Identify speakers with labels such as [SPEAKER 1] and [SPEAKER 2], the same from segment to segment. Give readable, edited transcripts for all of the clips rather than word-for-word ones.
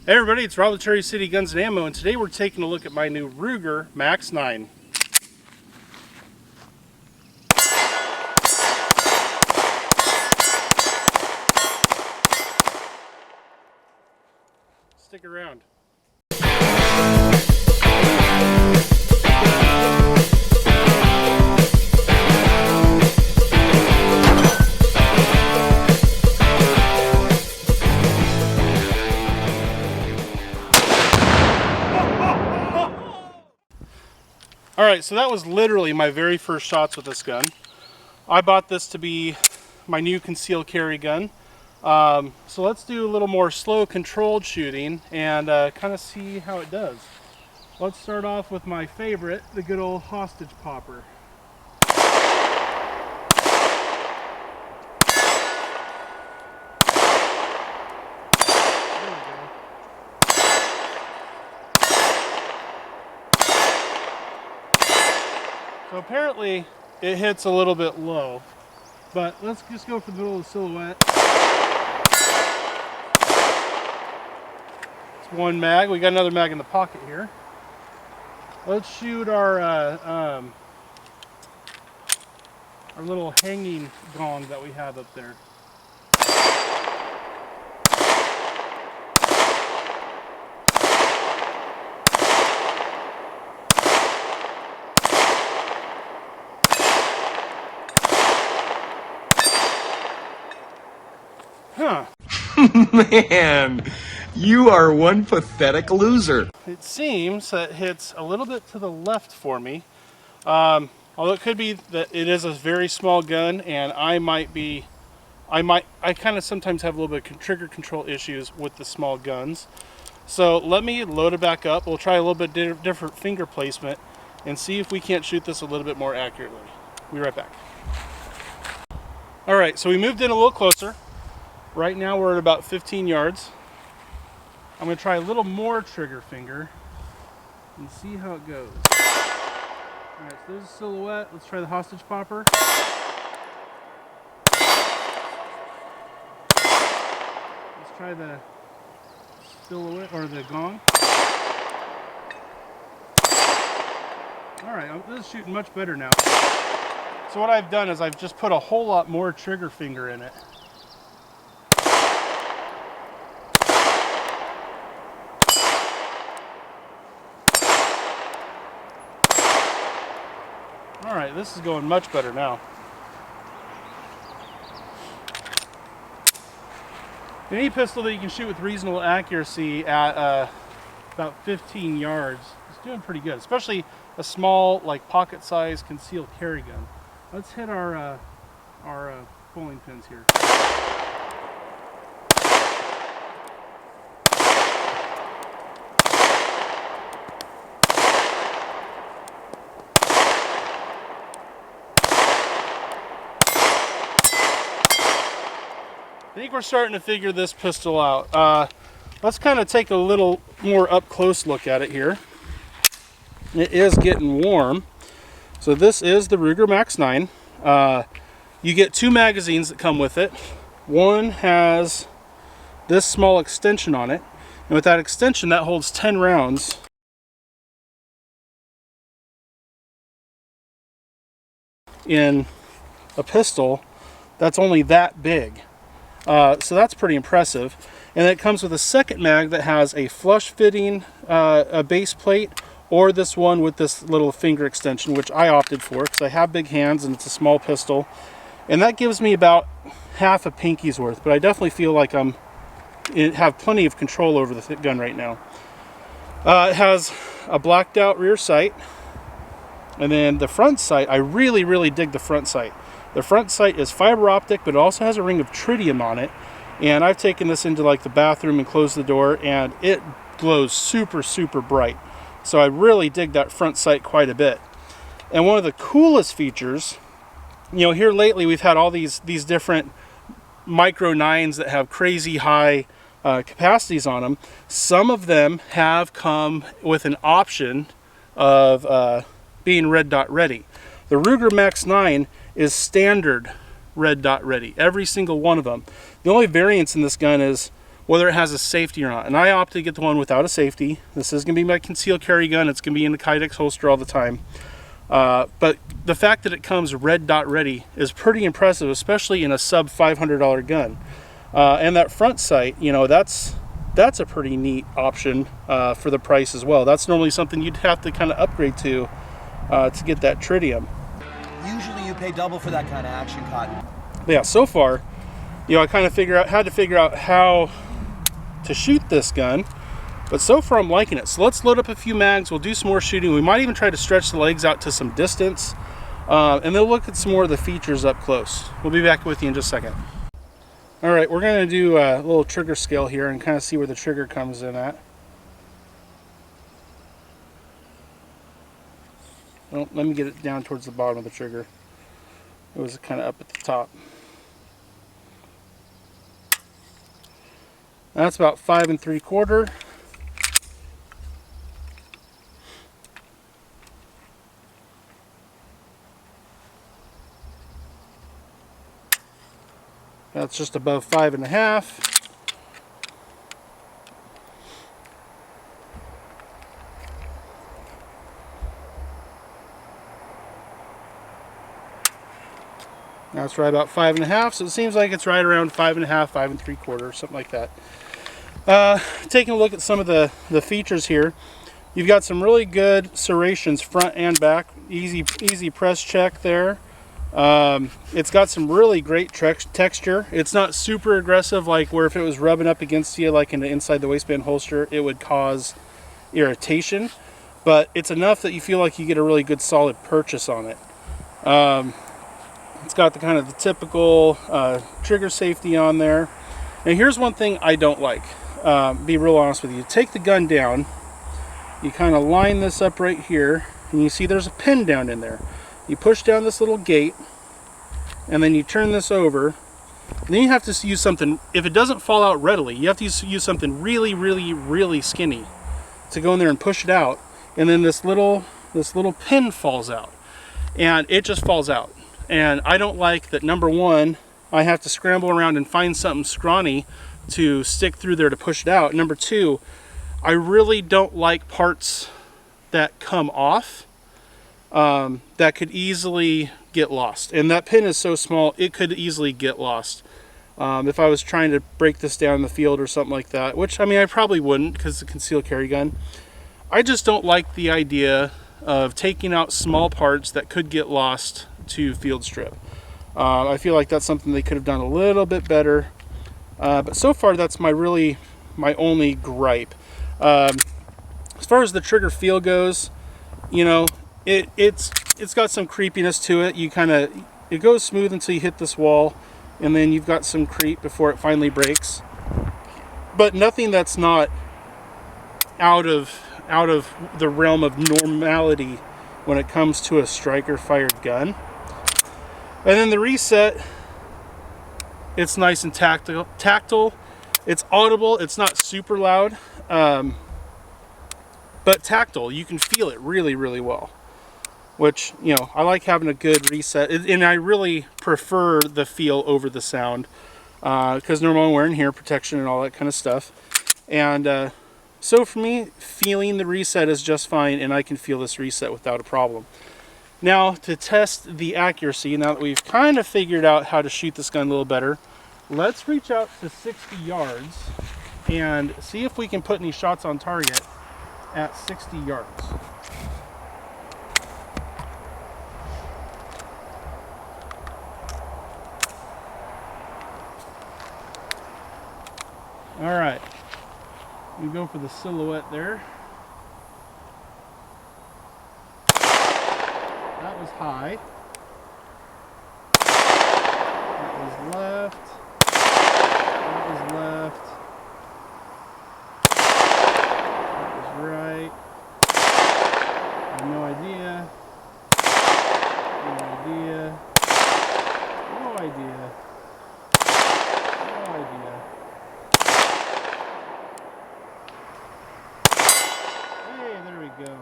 [SPEAKER 1] Hey everybody, it's Rob the Cherry City Guns and Ammo, and today we're taking a look at my new Ruger Max 9. Stick around. Alright, so that was literally my very first shots with this gun. I bought this to be my new concealed carry gun. So let's do a little more slow controlled shooting and kind of see how it does. Let's start off with my favorite, the good old hostage popper. So apparently it hits a little bit low, but let's just go for the middle of the silhouette. It's one mag. We got another mag in the pocket here. Let's shoot our little hanging gong that we have up there. Huh.
[SPEAKER 2] Man, you are one pathetic loser.
[SPEAKER 1] It seems that it hits a little bit to the left for me. Although it could be that it is a very small gun and I kind of sometimes have a little bit of trigger control issues with the small guns. So let me load it back up. We'll try a little bit different finger placement and see if we can't shoot this a little bit more accurately. We'll be right back. Alright, so we moved in a little closer. Right now we're at about 15 yards. I'm going to try a little more trigger finger and see how it goes. Alright, so there's a silhouette. Let's try the hostage popper. Let's try the silhouette or the gong. Alright, this is shooting much better now. So what I've done is I've just put a whole lot more trigger finger in it. Alright, this is going much better now. Any pistol that you can shoot with reasonable accuracy at about 15 yards is doing pretty good, especially a small, like pocket-sized concealed carry gun. Let's hit our bowling pins here. I think we're starting to figure this pistol out. Let's kind of take a little more up close look at it here. It is getting warm. So this is the Ruger Max 9. You get two magazines that come with it. One has this small extension on it, and with that extension that holds 10 rounds. In a pistol that's only that big. So that's pretty impressive. And then it comes with a second mag that has a flush fitting a base plate, or this one with this little finger extension, which I opted for because I have big hands and it's a small pistol. And that gives me about half a pinky's worth, but I definitely feel like I have plenty of control over the gun right now. It has a blacked out rear sight, and then the front sight, I really dig the front sight. The front sight is fiber optic, but it also has a ring of tritium on it. And I've taken this into like the bathroom and closed the door, and it glows super bright. So I really dig that front sight quite a bit. And one of the coolest features, you know, here lately we've had all these different micro 9s that have crazy high capacities on them. Some of them have come with an option of being red dot ready. The Ruger Max 9 is standard red dot ready, every single one of them. The only variance in this gun is whether it has a safety or not. And I opted to get the one without a safety. This is going to be my concealed carry gun. It's going to be in the Kydex holster all the time. But the fact that it comes red dot ready is pretty impressive, especially in a sub $500 gun. And that front sight, you know, that's a pretty neat option for the price as well. That's normally something you'd have to kind of upgrade to get that tritium.
[SPEAKER 3] Usually you pay double for that kind of action, Cotton.
[SPEAKER 1] But yeah, so far, you know, I kind of had to figure out how to shoot this gun. But so far I'm liking it. So let's load up a few mags. We'll do some more shooting. We might even try to stretch the legs out to some distance. And then look at some more of the features up close. We'll be back with you in just a second. All right, we're going to do a little trigger scale here and kind of see where the trigger comes in at. Well, let me get it down towards the bottom of the trigger. It was kind of up at the top. That's about 5 3/4. That's just above 5 1/2. That's right about 5 1/2. So it seems like it's right around 5 1/2, 5 3/4, something like that. Taking a look at some of the features here, you've got some really good serrations front and back. Easy press check there. It's got some really great texture. It's not super aggressive, like where if it was rubbing up against you like in the inside the waistband holster, it would cause irritation. But it's enough that you feel like you get a really good solid purchase on it. It's got the kind of the typical trigger safety on there. Now here's one thing I don't like. Be real honest with you. Take the gun down. You kind of line this up right here, and you see there's a pin down in there. You push down this little gate, and then you turn this over. And then you have to use something, if it doesn't fall out readily, you have to use something really, really, really skinny to go in there and push it out. And then this little pin falls out. And it just falls out. And I don't like that, number one, I have to scramble around and find something scrawny to stick through there to push it out. Number two, I really don't like parts that come off that could easily get lost. And that pin is so small, it could easily get lost. If I was trying to break this down in the field or something like that, which, I mean, I probably wouldn't because it's a concealed carry gun. I just don't like the idea of taking out small parts that could get lost to field strip. I feel like that's something they could have done a little bit better. But so far, that's my only gripe. As far as the trigger feel goes, you know, it's got some creepiness to it. It goes smooth until you hit this wall, and then you've got some creep before it finally breaks. But nothing that's not out of the realm of normality when it comes to a striker fired gun. And then the reset, it's nice and tactile. It's audible. It's not super loud, but tactile. You can feel it really, really well. Which, you know, I like having a good reset, and I really prefer the feel over the sound because normally I'm wearing hearing protection and all that kind of stuff. And so for me, feeling the reset is just fine, and I can feel this reset without a problem. Now, to test the accuracy, now that we've kind of figured out how to shoot this gun a little better, let's reach out to 60 yards and see if we can put any shots on target at 60 yards. All right, we go for the silhouette there. That was high. That was left. That was left. That was right. I have no idea. No idea. No idea. No idea. Hey, there we go.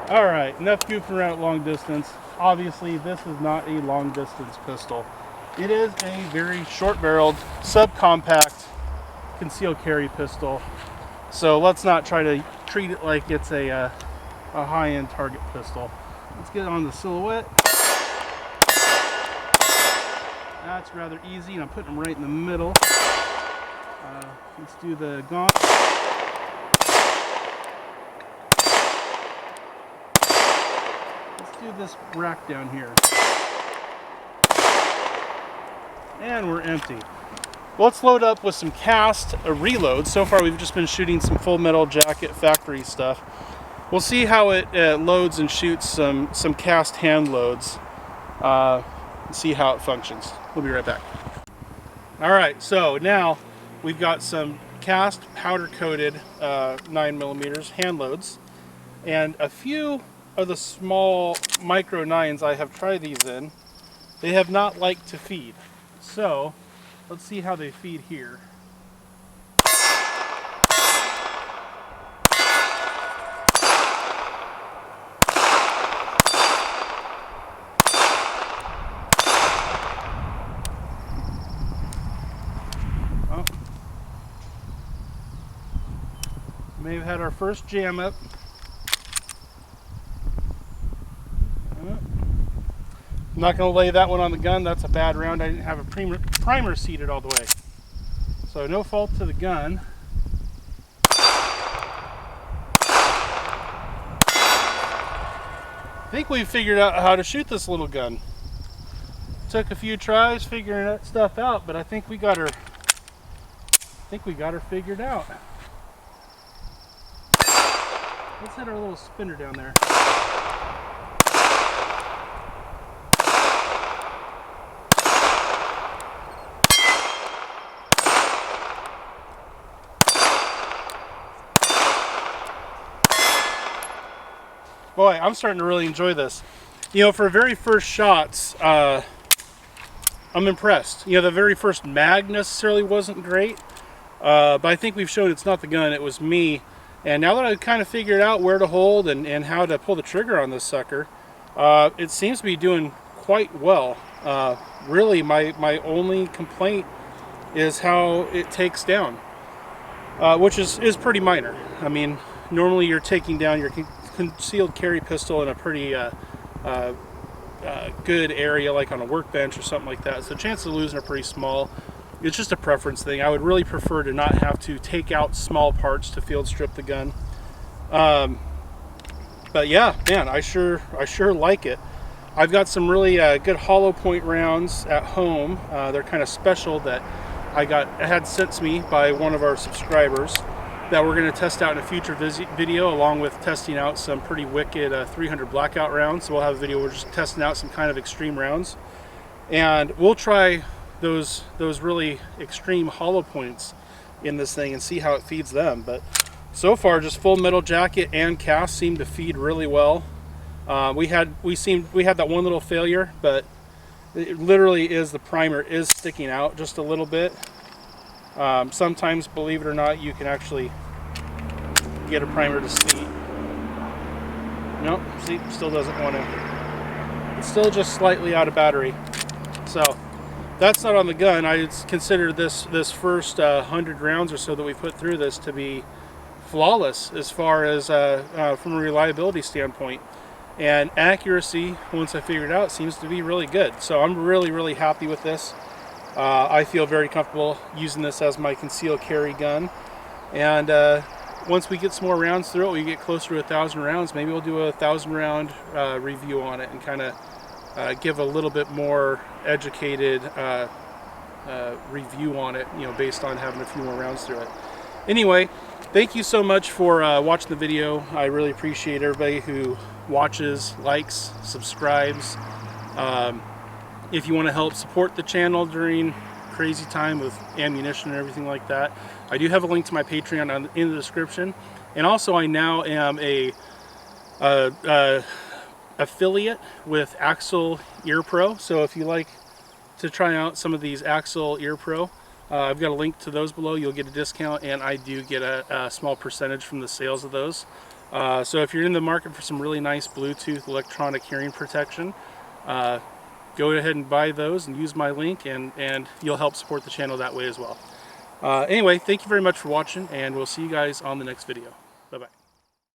[SPEAKER 1] Alright, enough goofing around at long distance. Obviously, this is not a long distance pistol. It is a very short barreled, subcompact concealed carry pistol. So let's not try to treat it like it's a high-end target pistol. Let's get on the silhouette. That's rather easy, and I'm putting them right in the middle. Let's do the gaunt. Let's do this rack down here. And we're empty. Let's load up with some cast reloads. So far we've just been shooting some Full Metal Jacket factory stuff. We'll see how it loads and shoots some cast hand loads. And see how it functions. We'll be right back. Alright, so now we've got some cast powder coated 9mm hand loads. And a few of the small micro 9s I have tried these in. They have not liked to feed. So let's see how they feed here. Oh. May have had our first jam up. I'm not going to lay that one on the gun. That's a bad round. I didn't have a primer seated all the way. So no fault to the gun. I think we've figured out how to shoot this little gun. Took a few tries figuring that stuff out, but I think we got her figured out. Let's hit our little spinner down there. Boy, I'm starting to really enjoy this. You know, for very first shots, I'm impressed. You know, the very first mag necessarily wasn't great, but I think we've shown it's not the gun, it was me. And now that I've kind of figured out where to hold and how to pull the trigger on this sucker, it seems to be doing quite well. Really, my only complaint is how it takes down, which is pretty minor. I mean, normally you're taking down your concealed carry pistol in a pretty good area, like on a workbench or something like that, so the chances of losing are pretty small. It's just a preference thing. I would really prefer to not have to take out small parts to field strip the gun. But yeah, man, I sure like it. I've got some really good hollow point rounds at home. They're kind of special that I had sent to me by one of our subscribers, that we're going to test out in a future video, along with testing out some pretty wicked 300 blackout rounds. So we'll have a video where we're just testing out some kind of extreme rounds, and we'll try those really extreme hollow points in this thing and see how it feeds them. But so far, just Full Metal Jacket and cast seem to feed really well. We had that one little failure, but it literally is the primer is sticking out just a little bit. Sometimes, believe it or not, you can actually get a primer to see. Nope, see, still doesn't want to. It's still just slightly out of battery. So that's not on the gun. I consider this first 100 rounds or so that we put through this to be flawless as far as from a reliability standpoint. And accuracy, once I figured it out, seems to be really good. So I'm really happy with this. I feel very comfortable using this as my concealed carry gun, and once we get some more rounds through it, we get closer to 1,000 rounds, maybe we'll do a 1,000 round review on it and kind of give a little bit more educated review on it, you know, based on having a few more rounds through it. Anyway, thank you so much for watching the video. I really appreciate everybody who watches, likes, subscribes. If you want to help support the channel during crazy time with ammunition and everything like that, I do have a link to my Patreon in the description. And also, I now am a affiliate with Axle Ear Pro. So if you like to try out some of these Axle Ear Pro, I've got a link to those below. You'll get a discount, and I do get a small percentage from the sales of those. So if you're in the market for some really nice Bluetooth electronic hearing protection, go ahead and buy those and use my link, and you'll help support the channel that way as well. Anyway, thank you very much for watching, and we'll see you guys on the next video. Bye-bye.